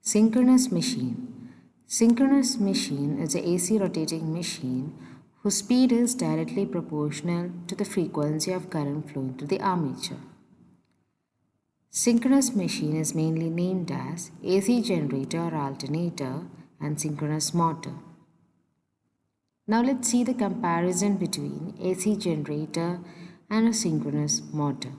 Synchronous machine. Synchronous machine is an AC rotating machine whose speed is directly proportional to the frequency of current flowing through the armature. Synchronous machine is mainly named as AC generator or alternator and synchronous motor. Now let's see the comparison between AC generator and a synchronous motor.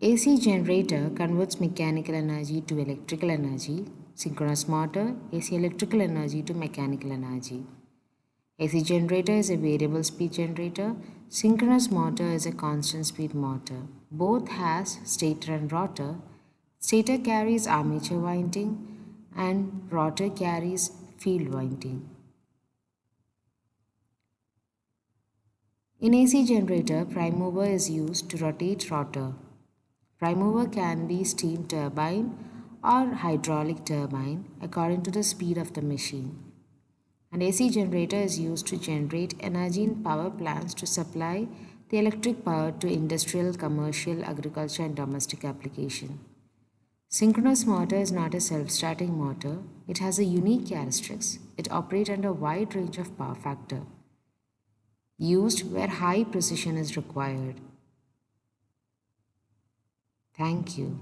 AC generator converts mechanical energy to electrical energy. Synchronous motor, AC electrical energy to mechanical energy. AC generator is a variable speed generator. Synchronous motor is a constant speed motor. Both has stator and rotor. Stator carries armature winding and rotor carries field winding. In AC generator, prime mover is used to rotate rotor. Prime mover can be steam turbine or hydraulic turbine according to the speed of the machine. An AC generator is used to generate energy in power plants to supply the electric power to industrial, commercial, agriculture and domestic application. Synchronous motor is not a self-starting motor. It has a unique characteristics. It operates under a wide range of power factor, used where high precision is required. Thank you.